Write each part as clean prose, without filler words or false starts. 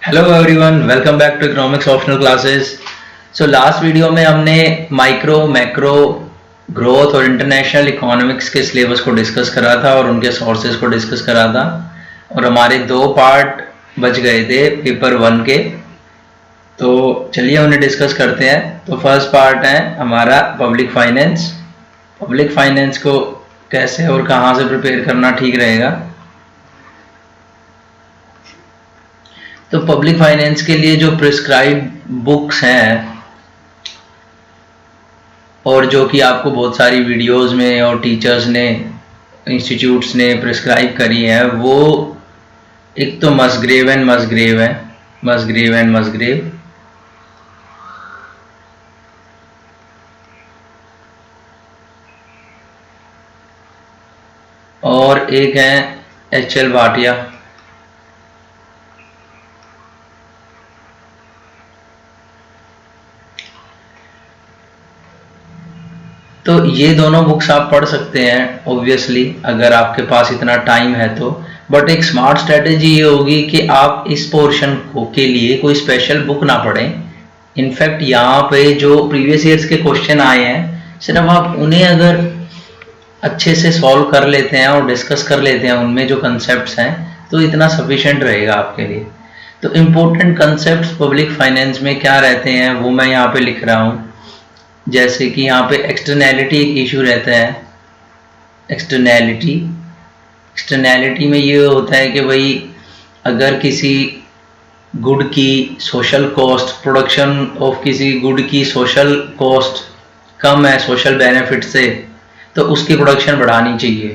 Hello everyone, welcome back to economics optional classes. So last video में हमने micro macro growth और international economics के syllabus को discuss करा था और उनके सोर्सेज को डिस्कस करा था और हमारे दो पार्ट बच गए थे पेपर वन के। तो चलिए उन्हें डिस्कस करते हैं। तो फर्स्ट पार्ट है हमारा पब्लिक फाइनेंस। पब्लिक फाइनेंस को कैसे और कहाँ से प्रिपेयर करना ठीक रहेगा। तो पब्लिक फाइनेंस के लिए जो प्रिस्क्राइब बुक्स हैं और जो कि आपको बहुत सारी वीडियोस में और टीचर्स ने इंस्टीट्यूट्स ने प्रिस्क्राइब करी है, वो एक तो मसग्रेव एंड मसग्रेव है, मसग्रेव एंड मसग्रेव, और एक है एच.एल. भाटिया। तो ये दोनों बुक्स आप पढ़ सकते हैं ऑब्वियसली, अगर आपके पास इतना टाइम है तो। बट एक स्मार्ट स्ट्रेटेजी ये होगी कि आप इस पोर्शन को के लिए कोई स्पेशल बुक ना पढ़ें। इनफैक्ट यहाँ पे जो प्रीवियस ईयर्स के क्वेश्चन आए हैं, सिर्फ आप उन्हें अगर अच्छे से सॉल्व कर लेते हैं और डिस्कस कर लेते हैं उनमें जो कंसेप्ट्स हैं, तो इतना सफिशिएंट रहेगा आपके लिए। तो इम्पोर्टेंट कंसेप्ट्स पब्लिक फाइनेंस में क्या रहते हैं वो मैं यहाँ पे लिख रहा हूँ। जैसे कि यहाँ पे एक्सटर्नैलिटी एक इशू रहता है। एक्सटर्नैलिटी में ये होता है कि भाई अगर किसी गुड की सोशल कॉस्ट, प्रोडक्शन ऑफ किसी गुड की सोशल कॉस्ट कम है सोशल बेनिफिट से, तो उसकी प्रोडक्शन बढ़ानी चाहिए।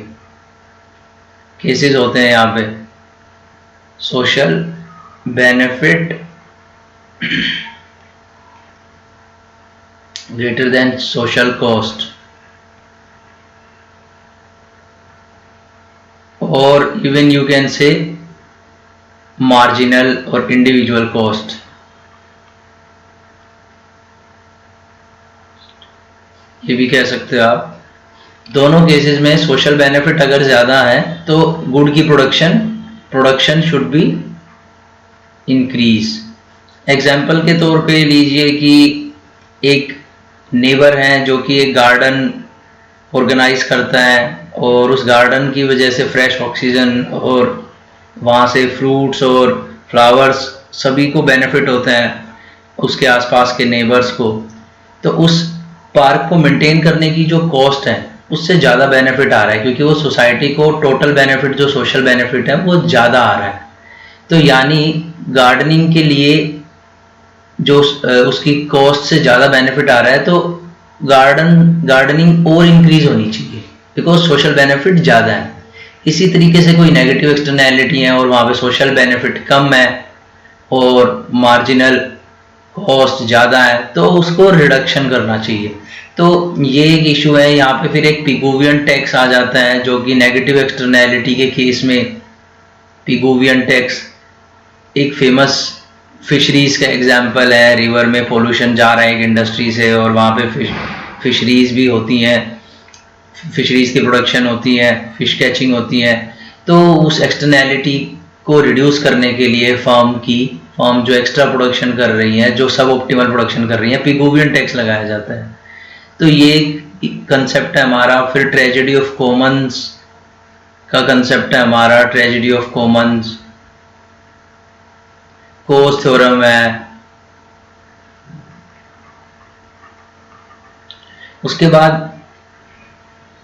केसेस होते हैं यहाँ पे social benefit greater than social cost, or even you can say marginal or individual cost। ये भी कह सकते हो आप। दोनों केसेस में सोशल बेनिफिट अगर ज़्यादा है तो गुड की production should be increase. Example के तौर पे लीजिए कि एक नेबर है जो कि एक गार्डन ऑर्गेनाइज करता है और उस गार्डन की वजह से फ्रेश ऑक्सीजन और वहाँ से फ्रूट्स और फ्लावर्स सभी को बेनिफिट होते हैं, उसके आसपास के नेबर्स को। तो उस पार्क को मेंटेन करने की जो कॉस्ट है उससे ज़्यादा बेनिफिट आ रहा है, क्योंकि वो सोसाइटी को टोटल बेनिफिट जो सोशल बेनिफिट है वो ज़्यादा आ रहा है। तो यानी गार्डनिंग के लिए जो उसकी कॉस्ट से ज़्यादा बेनिफिट आ रहा है, तो गार्डनिंग और इंक्रीज होनी चाहिए बिकॉज सोशल बेनिफिट ज़्यादा है। इसी तरीके से कोई नेगेटिव एक्सटर्नैलिटी है और वहाँ पे सोशल बेनिफिट कम है और मार्जिनल कॉस्ट ज़्यादा है, तो उसको रिडक्शन करना चाहिए। तो ये एक इशू है। यहाँ पे फिर एक पिगोवियन टैक्स आ जाता है, जो कि नेगेटिव एक्सटर्नैलिटी के केस में पिगोवियन टैक्स एक फेमस फिशरीज का एग्जाम्पल है। रिवर में पोल्यूशन जा रहा है एक इंडस्ट्री से और वहाँ पे फिशरीज भी होती हैं, फिशरीज की प्रोडक्शन होती है, फिश कैचिंग होती है। तो उस एक्सटर्नैलिटी को रिड्यूस करने के लिए फर्म जो एक्स्ट्रा प्रोडक्शन कर रही है, जो सब ऑप्टिमल प्रोडक्शन कर रही है, पिगोवियन टैक्स लगाया जाता है। तो ये कंसेप्ट है हमारा। फिर ट्रेजेडी ऑफ कॉमन्स का कंसेप्ट है हमारा, tragedy of Commons, Coase theorem है। उसके बाद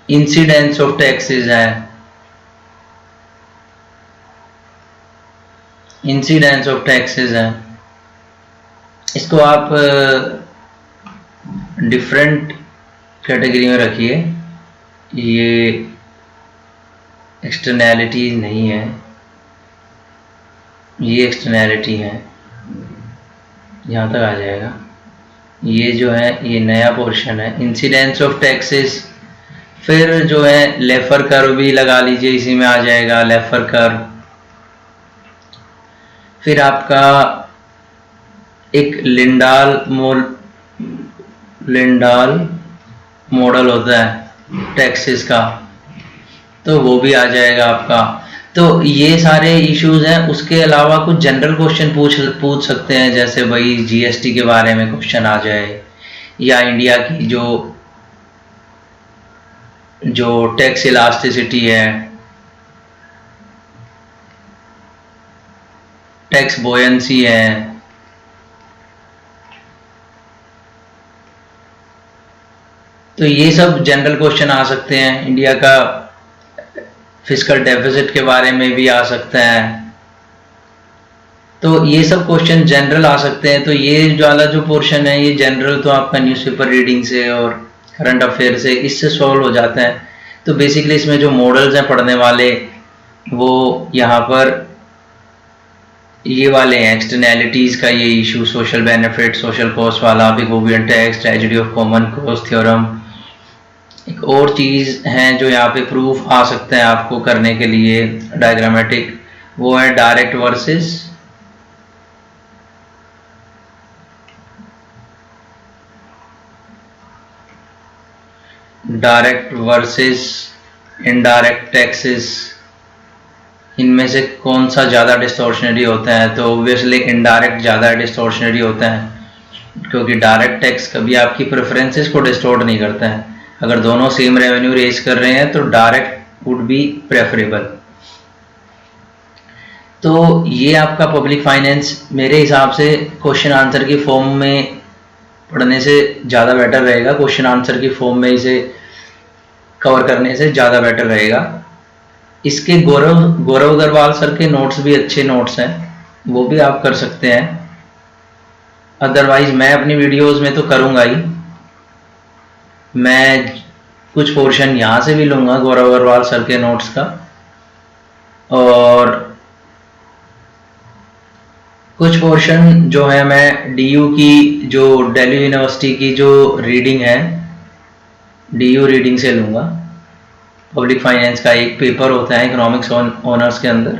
इंसिडेंस ऑफ टैक्सेस है, इंसिडेंस ऑफ टैक्सेस है। इसको आप डिफरेंट कैटेगरी में रखिए, ये एक्सटर्नैलिटी नहीं है, ये एक्सटर्नैलिटी है, यहाँ तक आ जाएगा। ये जो है ये नया पोर्शन है, इंसिडेंस ऑफ टैक्सेस। फिर जो है लेफर कर्व भी लगा लीजिए, इसी में आ जाएगा लेफर कर्व। फिर आपका एक लिंडाल मॉडल होता है टैक्सेस का, तो वो भी आ जाएगा आपका। तो ये सारे इश्यूज हैं। उसके अलावा कुछ जनरल क्वेश्चन पूछ सकते हैं, जैसे भाई जीएसटी के बारे में क्वेश्चन आ जाए, या इंडिया की जो टैक्स इलास्टिसिटी है, टैक्स बोयंसी है, तो ये सब जनरल क्वेश्चन आ सकते हैं। इंडिया का फिस्कल डेफिसिट के बारे में भी आ सकता है। तो ये सब क्वेश्चन जनरल आ सकते हैं। तो ये वाला जो पोर्शन है ये जनरल तो आपका न्यूज़पेपर रीडिंग से और करंट अफेयर से इससे सॉल्व हो जाता है। तो बेसिकली इसमें जो मॉडल्स हैं पढ़ने वाले वो यहाँ पर ये वाले हैं, एक्सटर्नैलिटीज का ये issue, social benefit, social cost वाला, Pigouvian tax, tragedy of common Coase theorem. एक और चीज है जो यहाँ पे प्रूफ आ सकता है आपको करने के लिए डायग्रामेटिक, वो है डायरेक्ट वर्सेस इनडायरेक्ट टैक्सेस। इनमें से कौन सा ज़्यादा डिस्टॉर्शनरी होता है? तो ऑब्वियसली इनडायरेक्ट ज़्यादा डिस्टॉर्शनरी होता है, क्योंकि डायरेक्ट टैक्स कभी आपकी प्रेफरेंसेस को डिस्टॉर्ट नहीं करता है। अगर दोनों सेम रेवेन्यू रेज कर रहे हैं तो डायरेक्ट वुड बी प्रेफरेबल। तो ये आपका पब्लिक फाइनेंस मेरे हिसाब से क्वेश्चन आंसर की फॉर्म में पढ़ने से ज़्यादा बेटर रहेगा, क्वेश्चन आंसर की फॉर्म में इसे कवर करने से ज़्यादा बेटर रहेगा। इसके गौरव अग्रवाल सर के नोट्स भी अच्छे नोट्स हैं, वो भी आप कर सकते हैं। अदरवाइज मैं अपनी वीडियोस में तो करूँगा ही, मैं कुछ पोर्शन यहाँ से भी लूँगा गौरव अग्रवाल सर के नोट्स का, और कुछ पोर्शन जो है मैं डीयू की, जो दिल्ली यूनिवर्सिटी की जो रीडिंग है, डीयू रीडिंग से लूँगा। पब्लिक फाइनेंस का एक पेपर होता है इकोनॉमिक्स ऑनर्स के अंदर,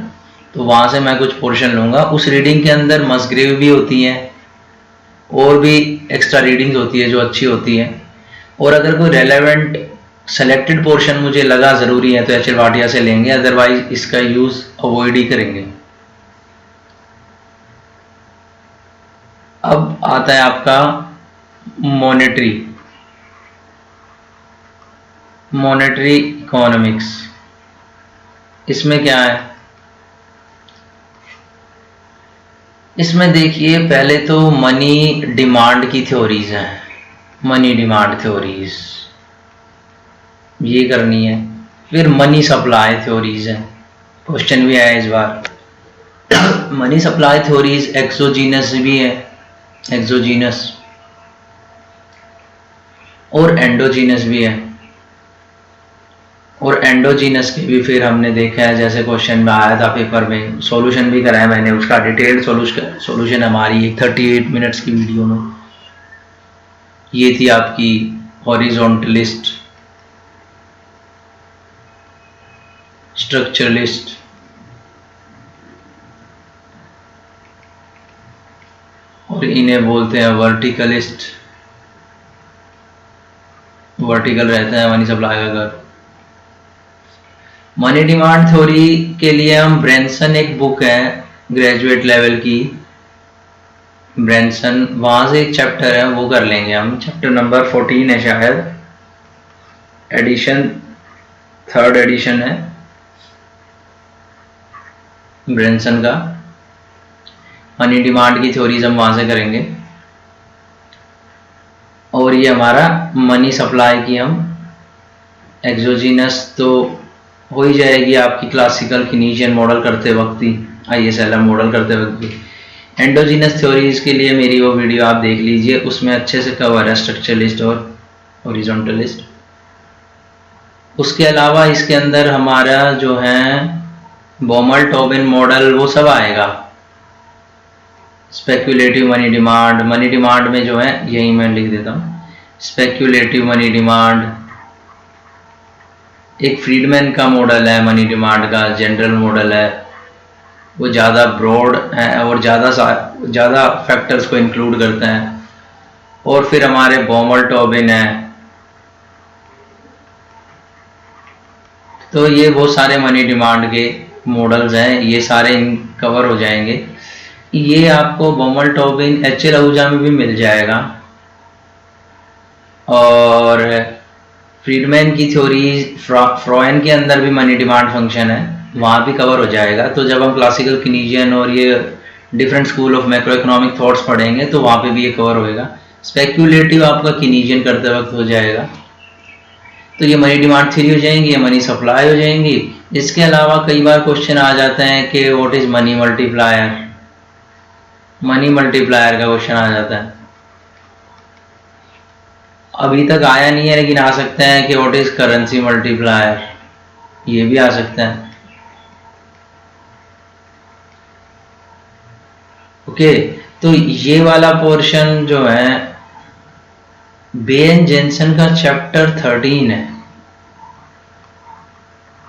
तो वहाँ से मैं कुछ पोर्शन लूँगा। उस रीडिंग के अंदर मसग्रेव भी होती हैं और भी एक्स्ट्रा रीडिंग्स होती है जो अच्छी होती है। और अगर कोई रेलेवेंट सेलेक्टेड पोर्शन मुझे लगा ज़रूरी है तो एच एल भाटिया से लेंगे, अदरवाइज इसका यूज़ अवॉइड ही करेंगे। अब आता है आपका मॉनेटरी इकोनॉमिक्स। इसमें क्या है? इसमें देखिए पहले तो मनी डिमांड की थ्योरीज हैं, मनी डिमांड थ्योरीज ये करनी है। फिर मनी सप्लाई थ्योरीज है, क्वेश्चन भी आया इस बार। मनी सप्लाई थ्योरीज एक्सोजीनस भी है, एक्सोजीनस और एंडोजीनस भी है। और एंडोजीनस के भी फिर हमने देखा है, जैसे क्वेश्चन में आया था पेपर में, सॉल्यूशन भी कराया मैंने उसका, डिटेल्ड सॉल्यूशन हमारी एक 38 मिनट्स की वीडियो में। ये थी आपकी हॉरिजॉन्टलिस्ट, स्ट्रक्चरलिस्ट, और इन्हें बोलते हैं वर्टिकलिस्ट। वर्टिकल रहता है मनी सप्लाई का कर्व। मनी डिमांड थ्योरी के लिए हम ब्रेंसन, एक बुक है ग्रेजुएट लेवल की, ब्रेंसन, वहां से एक चैप्टर है वो कर लेंगे हम, चैप्टर नंबर 14 है शायद, एडिशन 3rd एडिशन है ब्रेंसन का। मनी डिमांड की थ्योरीज हम वहां से करेंगे। और ये हमारा मनी सप्लाई की हम एक्सोजीनस तो हो ही जाएगी आपकी क्लासिकल कीनीशियन मॉडल करते वक्त ही, ISLM मॉडल करते वक्त भी। एंडोजीनस थ्योरीज के लिए मेरी वो वीडियो आप देख लीजिए, उसमें अच्छे से कवर है स्ट्रक्चरलिस्ट और हॉरिजॉन्टलिस्ट। उसके अलावा इसके अंदर हमारा जो है बॉमल टोबिन मॉडल वो सब आएगा। स्पेक्यूलेटिव मनी डिमांड में जो है यही मैं लिख देता हूँ, स्पेक्यूलेटिव मनी डिमांड। एक फ्रीडमैन का मॉडल है मनी डिमांड का, जनरल मॉडल है, वो ज़्यादा ब्रॉड है और ज़्यादा फैक्टर्स को इंक्लूड करता है। और फिर हमारे बॉमल टोबिन है। तो ये बहुत सारे मनी डिमांड के मॉडल्स हैं, ये सारे कवर हो जाएंगे। ये आपको बमल टॉबिन एच.एल. आहूजा में भी मिल जाएगा, और फ्रीडमैन की थ्योरी फ्रॉयन के अंदर भी मनी डिमांड फंक्शन है, वहाँ भी कवर हो जाएगा। तो जब हम क्लासिकल कीनीजियन और ये different school of macro economic thoughts पढ़ेंगे तो वहाँ पे भी ये कवर होएगा। स्पेक्यूलेटिव आपका कीनीजियन करते वक्त हो जाएगा। तो ये मनी डिमांड थ्योरी हो जाएंगी, ये मनी सप्लाई हो जाएंगी। इसके अलावा कई बार क्वेश्चन आ जाते हैं कि what is money multiplier. Money multiplier का क्वेश्चन आ जाता है, अभी तक आया नहीं है लेकिन आ सकते हैं कि व्हाट इज करेंसी मल्टीप्लायर, ये भी आ सकता है। ओके, तो ये वाला पोर्शन जो है बे एंड जेनसन का चैप्टर 13 है,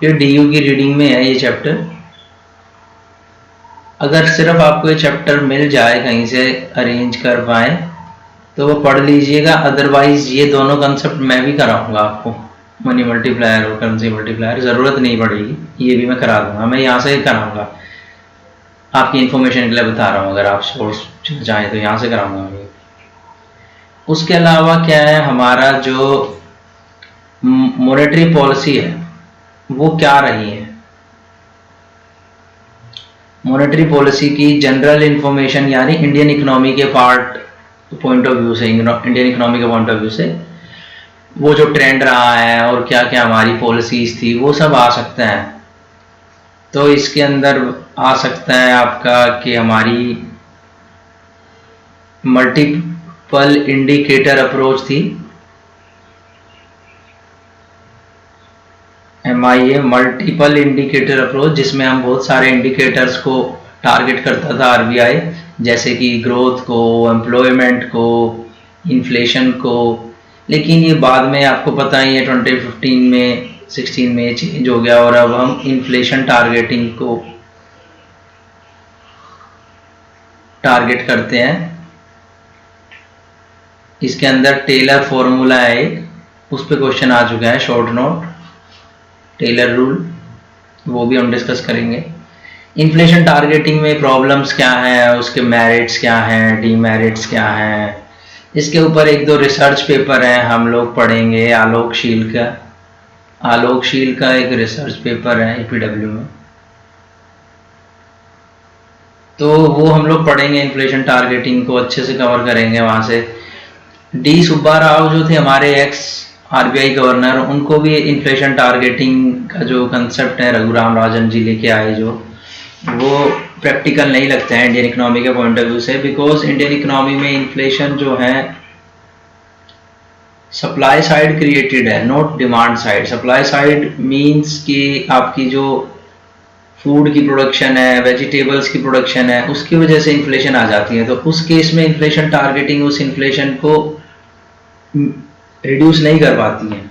ये डीयू की रीडिंग में है ये चैप्टर। अगर सिर्फ आपको ये चैप्टर मिल जाए कहीं से अरेंज कर पाए तो वो पढ़ लीजिएगा, अदरवाइज ये दोनों कंसेप्ट मैं भी कराऊंगा आपको, मनी मल्टीप्लायर और करेंसी मल्टीप्लायर, ज़रूरत नहीं पड़ेगी, ये भी मैं करा दूंगा, मैं यहाँ से ही कराऊंगा, आपकी इन्फॉर्मेशन के लिए बता रहा हूँ। अगर आप सोर्स चाहें तो यहाँ से कराऊंगा मैं। उसके अलावा क्या है, हमारा जो मॉनेटरी पॉलिसी है वो क्या रही है, मॉनेटरी पॉलिसी की जनरल इंफॉर्मेशन, यानी इंडियन इकोनॉमी के पार्ट पॉइंट ऑफ व्यू से, इंडियन इकोनॉमी के पॉइंट ऑफ व्यू से वो जो ट्रेंड रहा है और क्या क्या हमारी पॉलिसीज थी वो सब आ सकते हैं। तो इसके अंदर आ सकता है आपका कि हमारी मल्टीपल इंडिकेटर अप्रोच थी, MIA मल्टीपल इंडिकेटर अप्रोच, जिसमें हम बहुत सारे इंडिकेटर्स को टारगेट करता था RBI, जैसे कि ग्रोथ को, एम्प्लॉयमेंट को, इन्फ्लेशन को। लेकिन ये बाद में आपको पता ही है 2015 में 16 में चेंज हो गया और अब हम इन्फ्लेशन टारगेटिंग को टारगेट करते हैं। इसके अंदर टेलर फॉर्मूला है एक, उस पर क्वेश्चन आ चुका है, शॉर्ट नोट, टेलर रूल, वो भी हम डिस्कस करेंगे। इन्फ्लेशन टारगेटिंग में प्रॉब्लम्स क्या हैं, उसके मेरिट्स क्या हैं, डीमेरिट्स क्या हैं, इसके ऊपर एक दो रिसर्च पेपर हैं, हम लोग पढ़ेंगे। आलोकशील का एक रिसर्च पेपर है EPW में, तो वो हम लोग पढ़ेंगे, इन्फ्लेशन टारगेटिंग को अच्छे से कवर करेंगे। वहाँ से डी सुब्बा राव जो थे हमारे एक्स RBI गवर्नर, उनको भी इन्फ्लेशन टारगेटिंग का जो कंसेप्ट है रघुराम राजन जी लेके आए, जो वो प्रैक्टिकल नहीं लगता है इंडियन इकोनॉमी के पॉइंट ऑफ व्यू से, बिकॉज इंडियन इकोनॉमी में इन्फ्लेशन जो है सप्लाई साइड क्रिएटेड है, not demand side. Supply side means कि आपकी जो फूड की प्रोडक्शन है, वेजिटेबल्स की प्रोडक्शन है, उसकी वजह से इन्फ्लेशन आ जाती है। तो उस केस में इन्फ्लेशन टारगेटिंग उस इन्फ्लेशन को रिड्यूस नहीं कर पाती है।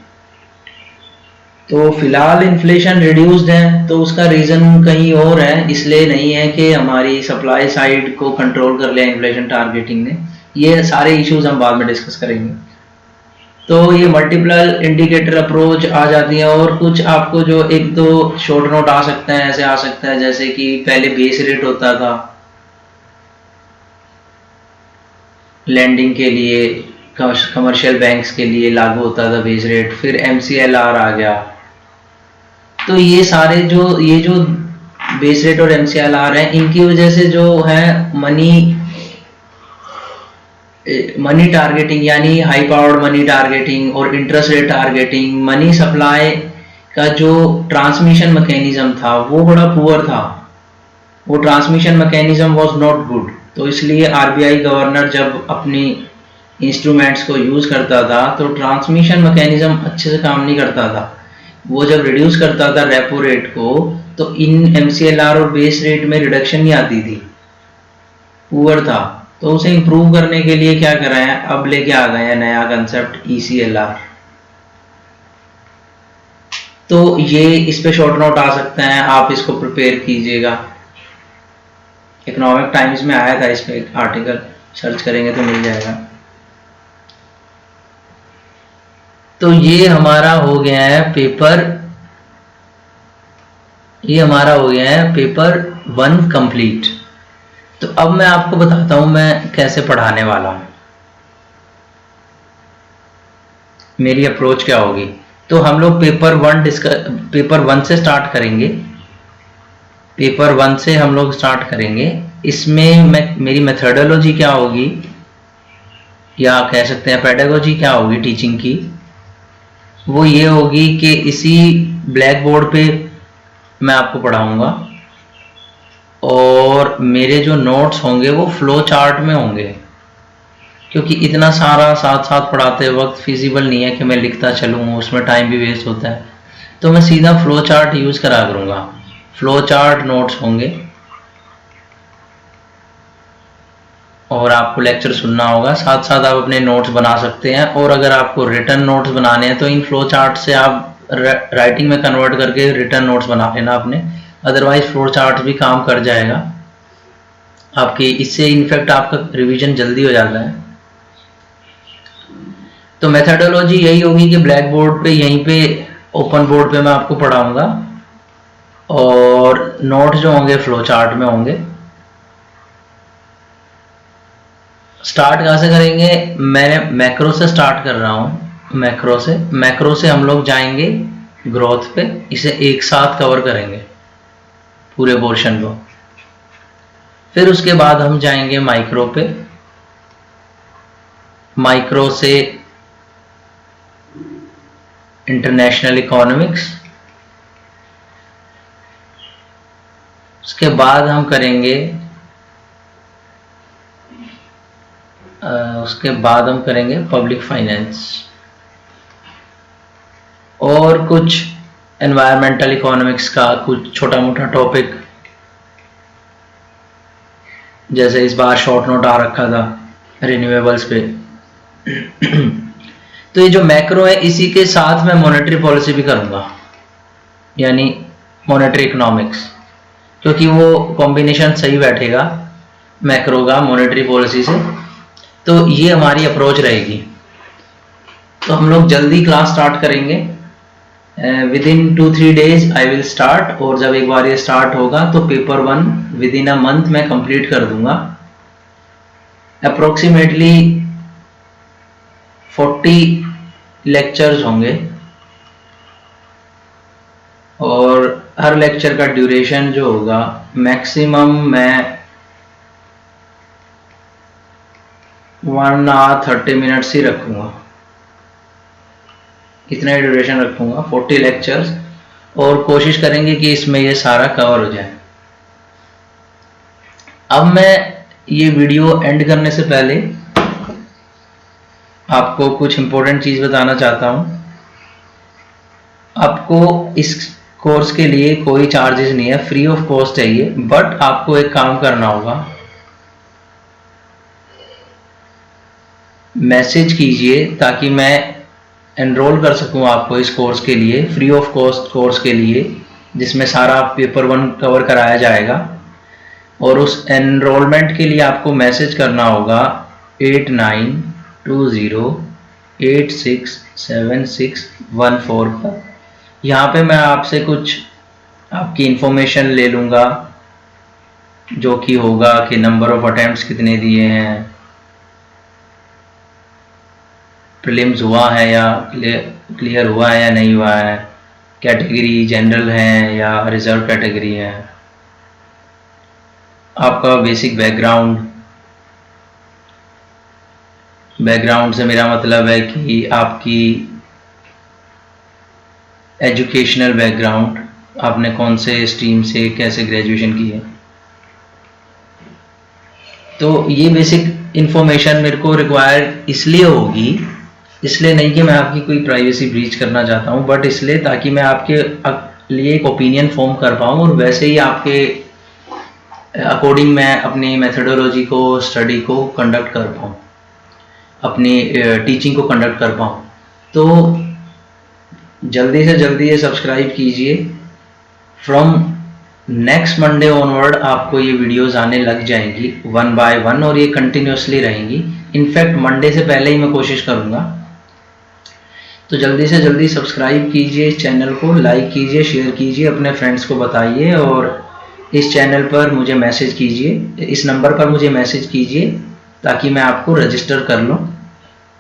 तो फिलहाल इन्फ्लेशन रिड्यूस्ड है, तो उसका रीज़न कहीं और है, इसलिए नहीं है कि हमारी सप्लाई साइड को कंट्रोल कर लिया इन्फ्लेशन टारगेटिंग ने। ये सारे इश्यूज हम बाद में डिस्कस करेंगे। तो ये मल्टीपल इंडिकेटर अप्रोच आ जाती है, और कुछ आपको जो एक दो शॉर्ट नोट आ सकते हैं, ऐसे आ सकता है जैसे कि पहले बेस रेट होता था लैंडिंग के लिए, कमर्शियल बैंक्स के लिए लागू होता था बेस रेट, फिर MCLR आ गया। तो ये सारे ये जो बेस रेट और MCLR है, इनकी वजह से जो है मनी टारगेटिंग, यानी हाई पावर्ड मनी टारगेटिंग और interest rate targeting, money supply का जो ट्रांसमिशन मैकेनिज्म था वो बड़ा पुअर था, वो transmission mechanism was not good. तो इसलिए RBI गवर्नर जब अपनी इंस्ट्रूमेंट्स को यूज करता था तो ट्रांसमिशन मैकेनिज्म अच्छे से काम नहीं करता था। वो जब रिड्यूस करता था रेपो रेट को तो इन MCLR और बेस रेट में रिडक्शन नहीं आती थी, पुअर था। तो उसे इंप्रूव करने के लिए क्या कर रहे हैं, अब लेके आ गए हैं नया कंसेप्ट ECLR। तो ये इस पे शॉर्ट नोट आ सकते हैं, आप इसको प्रिपेयर कीजिएगा। इकोनॉमिक टाइम्स में आया था इस पे एक आर्टिकल, सर्च करेंगे तो मिल जाएगा। तो ये हमारा हो गया है पेपर ये हमारा हो गया है पेपर 1 कंप्लीट। तो अब मैं आपको बताता हूँ मैं कैसे पढ़ाने वाला हूँ, मेरी अप्रोच क्या होगी। तो हम लोग पेपर 1 से स्टार्ट करेंगे। पेपर 1 से हम लोग स्टार्ट करेंगे। इसमें मेरी मेथडोलॉजी क्या होगी, या कह सकते हैं पेडागोजी क्या होगी टीचिंग की, वो ये होगी कि इसी ब्लैक बोर्ड पे मैं आपको पढ़ाऊंगा और मेरे जो नोट्स होंगे वो फ्लो चार्ट में होंगे, क्योंकि इतना सारा साथ साथ पढ़ाते वक्त फिजिबल नहीं है कि मैं लिखता चलूँ, उसमें टाइम भी वेस्ट होता है। तो मैं सीधा फ्लो चार्ट यूज़ करा करूँगा। फ्लो चार्ट नोट्स होंगे और आपको लेक्चर सुनना होगा, साथ साथ आप अपने नोट्स बना सकते हैं। और अगर आपको रिटर्न नोट्स बनाने हैं तो इन फ्लो चार्ट से आप राइटिंग में कन्वर्ट करके रिटर्न नोट्स बना लेना अपने, अदरवाइज फ्लो चार्ट भी काम कर जाएगा आपके। इससे इनफैक्ट आपका रिवीजन जल्दी हो जाता है। तो मेथडोलॉजी यही होगी कि ब्लैक बोर्ड पे, यहीं पे ओपन बोर्ड पे मैं आपको पढ़ाऊंगा और नोट जो होंगे फ्लो चार्ट में होंगे। स्टार्ट कहाँ से करेंगे, मैं मैक्रो से स्टार्ट कर रहा हूँ। मैक्रो से हम लोग जाएंगे ग्रोथ पे, इसे एक साथ कवर करेंगे पूरे पोर्शन को। फिर उसके बाद हम जाएंगे माइक्रो पे, माइक्रो से इंटरनेशनल इकोनॉमिक्स, उसके बाद हम करेंगे पब्लिक फाइनेंस और कुछ एनवायरमेंटल इकोनॉमिक्स का कुछ छोटा मोटा टॉपिक, जैसे इस बार शॉर्ट नोट आ रखा था रिन्यूएबल्स पे। तो ये जो मैक्रो है इसी के साथ मैं मॉनेटरी पॉलिसी भी करूंगा, यानी मॉनेटरी इकोनॉमिक्स, क्योंकि वो कॉम्बिनेशन सही बैठेगा मैक्रो का मॉनेटरी पॉलिसी से। तो ये हमारी अप्रोच रहेगी। तो हम लोग जल्दी क्लास स्टार्ट करेंगे, with in 2-3 days I will start. और जब एक बार ये स्टार्ट होगा तो paper 1 with in a month मैं कंप्लीट कर दूंगा। अप्रोक्सीमेटली 40 लेक्चर्स होंगे और हर लेक्चर का ड्यूरेशन जो होगा मैक्सिमम मैं 1 hour 30 minutes ही रखूंगा, इतना ही ड्यूरेशन रखूंगा 40 लेक्चर्स, और कोशिश करेंगे कि इसमें ये सारा कवर हो जाए। अब मैं ये वीडियो एंड करने से पहले आपको कुछ इंपॉर्टेंट चीज बताना चाहता हूं। आपको इस कोर्स के लिए कोई चार्जेस नहीं है, फ्री ऑफ कॉस्ट है ये। बट आपको एक काम करना होगा, मैसेज कीजिए ताकि मैं एनरोल कर सकूं आपको इस कोर्स के लिए, फ्री ऑफ कॉस्ट कोर्स के लिए, जिसमें सारा पेपर 1 कवर कराया जाएगा। और उस एनरोलमेंट के लिए आपको मैसेज करना होगा 8920867614 पर। यहाँ पे मैं आपसे कुछ आपकी इंफॉर्मेशन ले लूँगा, जो कि होगा कि नंबर ऑफ अटेम्प्ट्स कितने दिए हैं, प्रीलिम्स हुआ है या क्लियर हुआ है या नहीं हुआ है, कैटेगरी जनरल है या रिजर्व कैटेगरी है, आपका बेसिक बैकग्राउंड से मेरा मतलब है कि आपकी एजुकेशनल बैकग्राउंड, आपने कौन से स्ट्रीम से कैसे ग्रेजुएशन की है। तो ये बेसिक इन्फॉर्मेशन मेरे को रिक्वायर इसलिए होगी, इसलिए नहीं कि मैं आपकी कोई प्राइवेसी ब्रीच करना चाहता हूँ, बट इसलिए ताकि मैं आपके लिए एक ओपिनियन फॉर्म कर पाऊँ और वैसे ही आपके अकॉर्डिंग मैं अपनी मेथडोलॉजी को, स्टडी को कंडक्ट कर पाऊँ, अपनी टीचिंग को कंडक्ट कर पाऊँ। तो जल्दी से जल्दी ये सब्सक्राइब कीजिए। फ्रॉम नेक्स्ट मंडे ऑनवर्ड आपको ये वीडियोस आने लग जाएंगी 1 by 1 और ये कंटिन्यूसली रहेंगी। इनफैक्ट मंडे से पहले ही मैं कोशिश करूँगा तो जल्दी से जल्दी सब्सक्राइब कीजिए इस चैनल को, लाइक कीजिए, शेयर कीजिए, अपने फ्रेंड्स को बताइए और इस चैनल पर मुझे मैसेज कीजिए, इस नंबर पर मुझे मैसेज कीजिए ताकि मैं आपको रजिस्टर कर लूँ।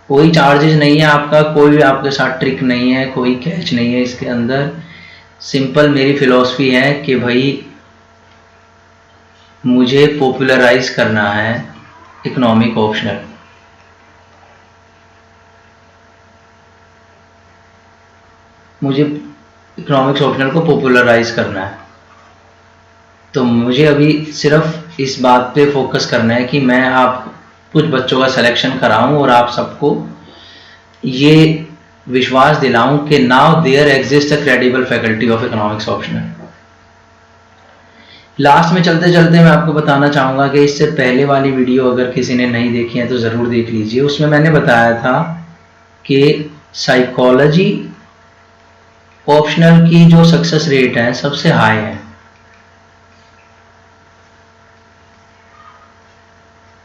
कोई चार्जेस नहीं है आपका, कोई आपके साथ ट्रिक नहीं है, कोई कैच नहीं है इसके अंदर। सिंपल मेरी फिलॉसफी है कि भाई मुझे पॉपुलराइज करना है इकोनॉमिक ऑप्शनल। मुझे इकोनॉमिक्स ऑप्शनल को पॉपुलराइज करना है, तो मुझे अभी सिर्फ इस बात पे फोकस करना है कि मैं आप कुछ बच्चों का सिलेक्शन कराऊं और आप सबको ये विश्वास दिलाऊं कि now there exist a credible faculty of economics optional. Last में चलते चलते मैं आपको बताना चाहूँगा कि इससे पहले वाली वीडियो अगर किसी ने नहीं देखी है तो ज़रूर देख लीजिए। उसमें मैंने बताया था कि साइकोलॉजी ऑप्शनल की जो सक्सेस रेट है सबसे हाई है,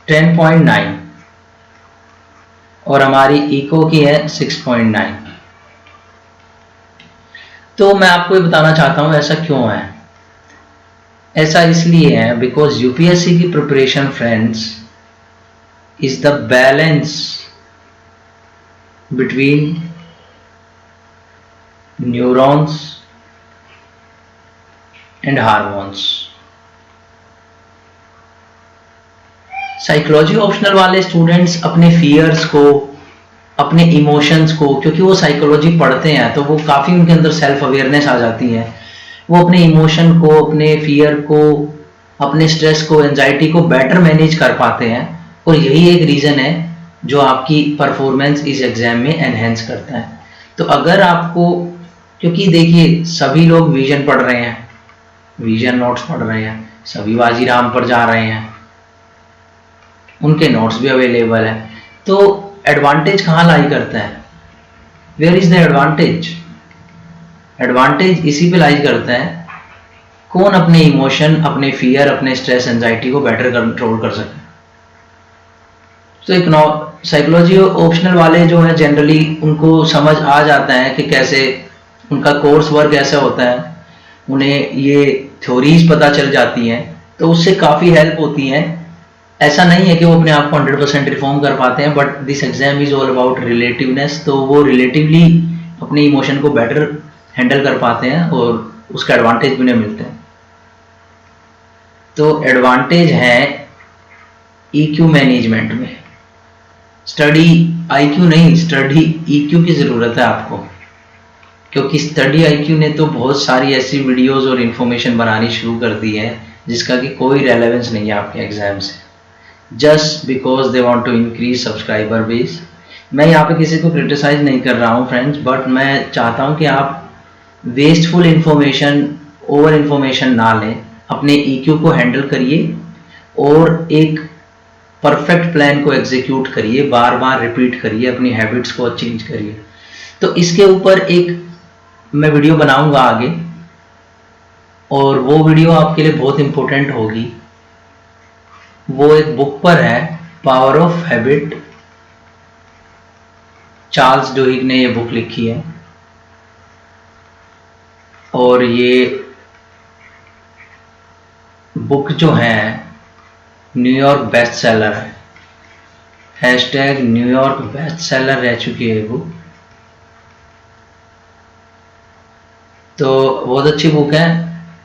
10.9, और हमारी इको की है 6.9। तो मैं आपको ये बताना चाहता हूँ ऐसा क्यों है। ऐसा इसलिए है बिकॉज यूपीएससी की preparation friends is the balance between neurons and hormones. Psychology optional वाले स्टूडेंट्स अपने फियर्स को, अपने इमोशंस को, क्योंकि वो साइकोलॉजी पढ़ते हैं तो वो काफ़ी उनके अंदर सेल्फ अवेयरनेस आ जाती है। वो अपने इमोशन को, अपने फियर को, अपने स्ट्रेस को, एंजाइटी को बेटर मैनेज कर पाते हैं, और यही एक रीज़न है जो आपकी परफॉर्मेंस इस एग्ज़ाम में एनहेंस करता है। तो अगर आपको, क्योंकि देखिए सभी लोग विजन पढ़ रहे हैं, विजन नोट्स पढ़ रहे हैं, सभी बाजीराम पर जा रहे हैं, उनके नोट्स भी अवेलेबल है, तो एडवांटेज कहाँ लाई करता है? Where is the advantage? Advantage इसी पे लाई करता है कौन अपने इमोशन, अपने फियर, अपने स्ट्रेस, एंजाइटी को बेटर कंट्रोल कर सके। तो साइकोलॉजी ऑप्शनल वाले जो है जनरली उनको समझ आ जाता है कि कैसे उनका कोर्स वर्क ऐसा होता है, उन्हें ये थ्योरीज पता चल जाती हैं, तो उससे काफ़ी हेल्प होती है। ऐसा नहीं है कि वो अपने आप को 100% रिफॉर्म कर पाते हैं, but this exam is all about relativeness, तो वो रिलेटिवली अपने इमोशन को बेटर हैंडल कर पाते हैं और उसका एडवांटेज भी उन्हें मिलते हैं। तो एडवांटेज है ईक्यू मैनेजमेंट में। स्टडी आईक्यू नहीं, स्टडी ईक्यू की ज़रूरत है आपको, क्योंकि स्टडी आईक्यू ने तो बहुत सारी ऐसी वीडियोस और इन्फॉर्मेशन बनानी शुरू कर दी है जिसका कि कोई रेलेवेंस नहीं है आपके एग्जाम से, just because they want to increase subscriber base. मैं यहाँ पे किसी को क्रिटिसाइज नहीं कर रहा हूँ फ्रेंड्स, बट मैं चाहता हूँ कि आप वेस्टफुल इंफॉर्मेशन, ओवर इंफॉर्मेशन ना लें, अपने ईक्यू को हैंडल करिए और एक परफेक्ट प्लान को एग्जीक्यूट करिए, बार बार रिपीट करिए, अपनी हैबिट्स को चेंज करिए। तो इसके ऊपर एक मैं वीडियो बनाऊंगा आगे, और वो वीडियो आपके लिए बहुत इंपॉर्टेंट होगी। वो एक बुक पर है, पावर ऑफ हैबिट। चार्ल्स डुहिग ने ये बुक लिखी है और ये बुक जो है न्यूयॉर्क बेस्ट सेलर है, हैशटैग न्यूयॉर्क बेस्ट सेलर रह चुकी है बुक। तो बहुत अच्छी बुक है,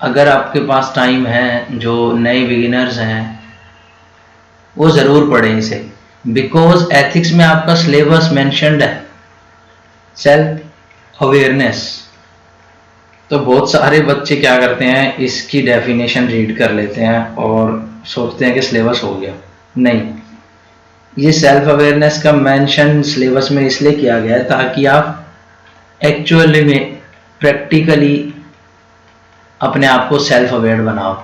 अगर आपके पास टाइम है, जो नए बिगिनर्स हैं वो ज़रूर पढ़ें इसे, बिकॉज एथिक्स में आपका सिलेबस मेंशन्ड है सेल्फ अवेयरनेस। तो बहुत सारे बच्चे क्या करते हैं, इसकी डेफिनेशन रीड कर लेते हैं और सोचते हैं कि सिलेबस हो गया। नहीं, ये सेल्फ अवेयरनेस का मेंशन सिलेबस में इसलिए किया गया है ताकि आप एक्चुअली में प्रैक्टिकली अपने आप को सेल्फ अवेयर बनाओ।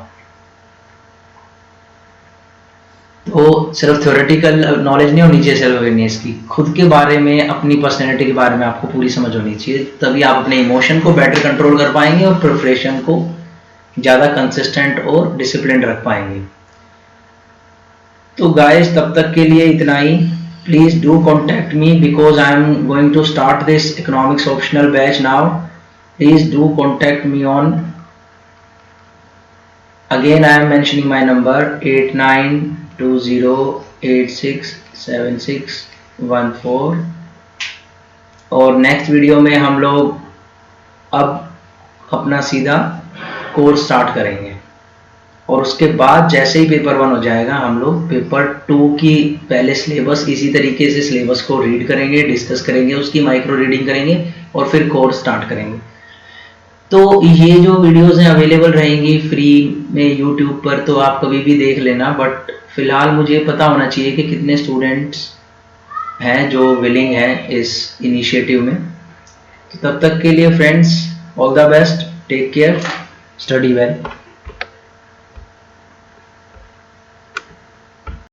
तो सिर्फ थ्योरेटिकल नॉलेज नहीं होनी चाहिए सेल्फ अवेयरनेस की, खुद के बारे में, अपनी पर्सनैलिटी के बारे में आपको पूरी समझ होनी चाहिए, तभी आप अपने इमोशन को बेटर कंट्रोल कर पाएंगे और प्रिपरेशन को ज़्यादा कंसिस्टेंट और डिसिप्लिन रख पाएंगे। तो गाइस तब तक के लिए इतना ही। please do contact me because I am going to start this economics optional batch now. Please do contact me on, again I am mentioning my number 8920867614, और नेक्स्ट वीडियो में हम लोग अब अपना सीधा कोर्स स्टार्ट करेंगे, और उसके बाद जैसे ही पेपर 1 हो जाएगा हम लोग पेपर 2 की पहले सिलेबस इसी तरीके से सिलेबस को रीड करेंगे, डिस्कस करेंगे, उसकी माइक्रो रीडिंग करेंगे और फिर कोर्स स्टार्ट करेंगे। तो ये जो वीडियोस हैं अवेलेबल रहेंगी फ्री में यूट्यूब पर, तो आप कभी भी देख लेना, बट फिलहाल मुझे पता होना चाहिए कि कितने स्टूडेंट्स हैं जो विलिंग हैं इस इनिशिएटिव में। तो तब तक के लिए friends, all the best, take care, study well.